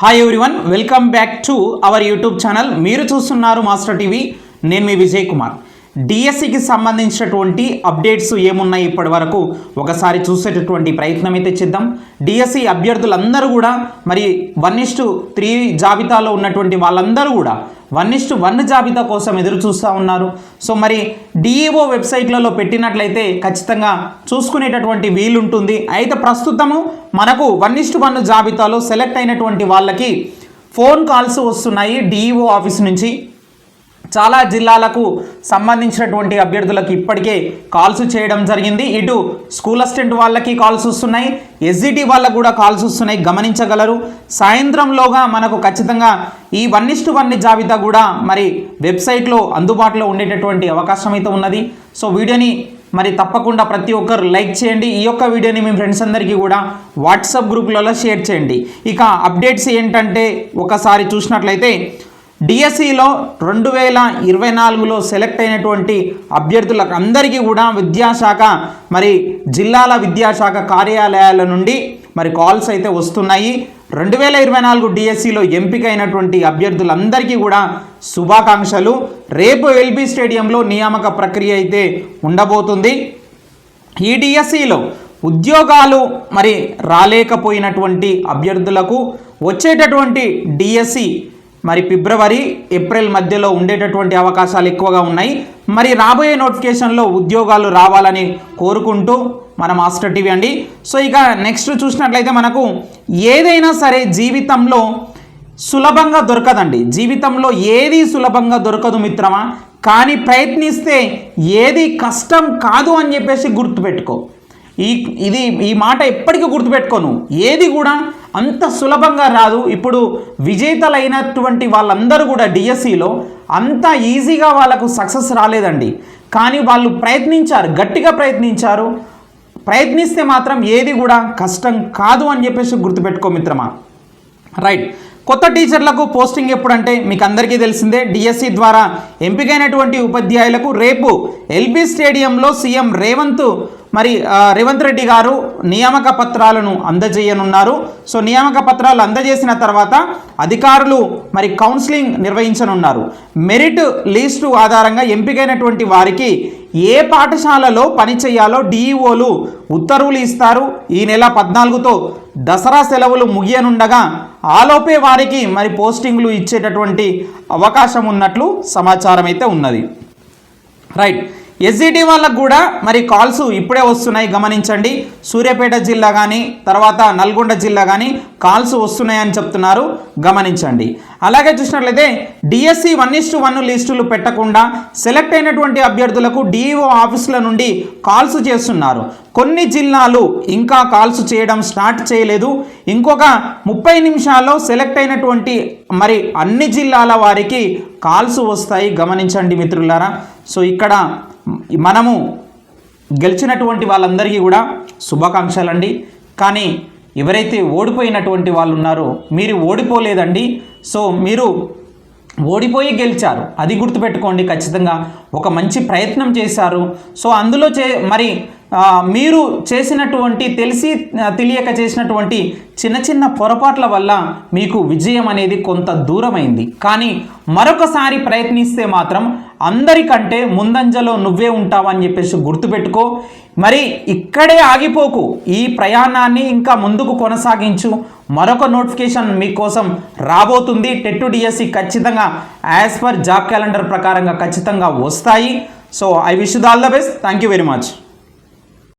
Hi everyone, welcome back to our YouTube channel. మీరు చూస్తున్నారు master TV. నేను మీ విజయ్ కుమార్. డిఎస్సికి సంబంధించినటువంటి అప్డేట్స్ ఏమున్నాయి ఇప్పటి వరకు ఒకసారి చూసేటటువంటి ప్రయత్నం అయితే చేద్దాం. డిఎస్సి అభ్యర్థులందరూ కూడా మరి 1:3 జాబితాలో ఉన్నటువంటి వాళ్ళందరూ కూడా 1:1 జాబితా కోసం ఎదురు చూస్తూ ఉన్నారు. సో మరి డిఈఓ వెబ్సైట్లలో పెట్టినట్లయితే ఖచ్చితంగా చూసుకునేటటువంటి వీలుంటుంది. అయితే ప్రస్తుతము మనకు 1:1 జాబితాలో సెలెక్ట్ అయినటువంటి వాళ్ళకి ఫోన్ కాల్స్ వస్తున్నాయి డిఈఓ ఆఫీస్ నుంచి. చాలా జిల్లాలకు సంబంధించినటువంటి అభ్యర్థులకు ఇప్పటికే కాల్స్ చేయడం జరిగింది. ఇటు స్కూల్ అసిస్టెంట్ వాళ్ళకి కాల్స్ వస్తున్నాయి, ఎస్జిటి వాళ్ళకు కూడా కాల్స్ వస్తున్నాయి, గమనించగలరు. సాయంత్రంలోగా మనకు ఖచ్చితంగా ఈ 1:1 జాబితా కూడా మరి వెబ్సైట్లో అందుబాటులో ఉండేటటువంటి అవకాశం అయితే ఉన్నది. సో వీడియోని మరి తప్పకుండా ప్రతి ఒక్కరు లైక్ చేయండి. ఈ యొక్క వీడియోని మీ ఫ్రెండ్స్ అందరికీ కూడా వాట్సాప్ గ్రూపులలో షేర్ చేయండి. ఇక అప్డేట్స్ ఏంటంటే ఒకసారి చూసినట్లయితే డిఎస్సిలో 2024లో సెలెక్ట్ అయినటువంటి అభ్యర్థులకు అందరికీ కూడా విద్యాశాఖ మరి జిల్లాల విద్యాశాఖ కార్యాలయాల నుండి మరి కాల్స్ అయితే వస్తున్నాయి. 2024 డిఎస్సిలో ఎంపికైనటువంటి అభ్యర్థులందరికీ కూడా శుభాకాంక్షలు. రేపు ఎల్బీ స్టేడియంలో నియామక ప్రక్రియ అయితే ఉండబోతుంది. ఈ డిఎస్సిలో ఉద్యోగాలు మరి రాలేకపోయినటువంటి అభ్యర్థులకు వచ్చేటటువంటి డిఎస్సి మరి ఫిబ్రవరి ఏప్రిల్ మధ్యలో ఉండేటటువంటి అవకాశాలు ఎక్కువగా ఉన్నాయి. మరి రాబోయే నోటిఫికేషన్లో ఉద్యోగాలు రావాలని కోరుకుంటూ మన మాస్టర్ టీవీ అండి. సో ఇక నెక్స్ట్ చూసినట్లయితే మనకు ఏదైనా సరే జీవితంలో సులభంగా దొరకదండి. జీవితంలో ఏది సులభంగా దొరకదు మిత్రమా. కానీ ప్రయత్నిస్తే ఏది కష్టం కాదు అని చెప్పేసి గుర్తుపెట్టుకో. ఈ మాట ఎప్పటికీ గుర్తుపెట్టుకోను. ఏది కూడా అంత సులభంగా రాదు. ఇప్పుడు విజేతలైనటువంటి వాళ్ళందరూ కూడా డిఎస్సిలో అంత ఈజీగా వాళ్ళకు సక్సెస్ రాలేదండి. కానీ వాళ్ళు ప్రయత్నించారు, గట్టిగా ప్రయత్నించారు. ప్రయత్నిస్తే మాత్రం ఏది కూడా కష్టం కాదు అని చెప్పేసి గుర్తుపెట్టుకో మిత్రమా. రైట్. కొత్త టీచర్లకు పోస్టింగ్ ఎప్పుడంటే మీకు అందరికీ తెలిసిందే. డిఎస్సి ద్వారా ఎంపికైనటువంటి ఉపాధ్యాయులకు రేపు ఎల్బీ స్టేడియంలో సీఎం రేవంత్ రెడ్డి గారు నియామక పత్రాలను అందజేయనున్నారు. సో నియామక పత్రాలు అందజేసిన తర్వాత అధికారులు మరి కౌన్సిలింగ్ నిర్వహించనున్నారు. మెరిట్ లిస్టు ఆధారంగా ఎంపికైనటువంటి వారికి ఏ పాఠశాలలో పనిచేయాలో డిఈఓలు ఉత్తర్వులు ఇస్తారు. ఈ నెల 14తో దసరా సెలవులు ముగియనుండగా ఆలోపే వారికి మరి పోస్టింగ్లు ఇచ్చేటటువంటి అవకాశం ఉన్నట్లు సమాచారం అయితే ఉన్నది. రైట్. ఎస్జిటి వాళ్ళకు కూడా మరి కాల్స్ ఇప్పుడే వస్తున్నాయి, గమనించండి. సూర్యాపేట జిల్లా కానీ తర్వాత నల్గొండ జిల్లా కానీ కాల్స్ వస్తున్నాయని చెప్తున్నారు, గమనించండి. అలాగే చూసినట్లయితే డిఎస్సి 1:1 లిస్టులు పెట్టకుండా సెలెక్ట్ అయినటువంటి అభ్యర్థులకు డిఈఓ ఆఫీసుల నుండి కాల్స్ చేస్తున్నారు. కొన్ని జిల్లాలు ఇంకా కాల్స్ చేయడం స్టార్ట్ చేయలేదు. ఇంకొక 30 నిమిషాల్లో సెలెక్ట్ అయినటువంటి మరి అన్ని జిల్లాల వారికి కాల్స్ వస్తాయి, గమనించండి మిత్రులారా. సో ఇక్కడ మనము గెలిచినటువంటి వాళ్ళందరికీ కూడా శుభాకాంక్షలండి. కానీ ఎవరైతే ఓడిపోయినటువంటి వాళ్ళు ఉన్నారో మీరు ఓడిపోలేదండి. సో మీరు ఓడిపోయి గెలిచారు, అది గుర్తుపెట్టుకోండి. ఖచ్చితంగా ఒక మంచి ప్రయత్నం చేశారు. సో అందులో మీరు చేసినటువంటి తెలిసి తెలియక చేసినటువంటి చిన్న చిన్న పొరపాట్ల వల్ల మీకు విజయం అనేది కొంత దూరమైంది. కానీ మరొకసారి ప్రయత్నిస్తే మాత్రం అందరికంటే ముందంజలో నువ్వే ఉంటావని చెప్పేసి గుర్తుపెట్టుకో. మరి ఇక్కడే ఆగిపోకు, ఈ ప్రయాణాన్ని ఇంకా ముందుకు కొనసాగించు. మరొక నోటిఫికేషన్ మీకోసం రాబోతుంది. టెట్ డిఎస్సి ఖచ్చితంగా యాజ్ పర్ జాబ్ క్యాలెండర్ ప్రకారంగా ఖచ్చితంగా వస్తాయి. So I wish you all the best. Thank you very much.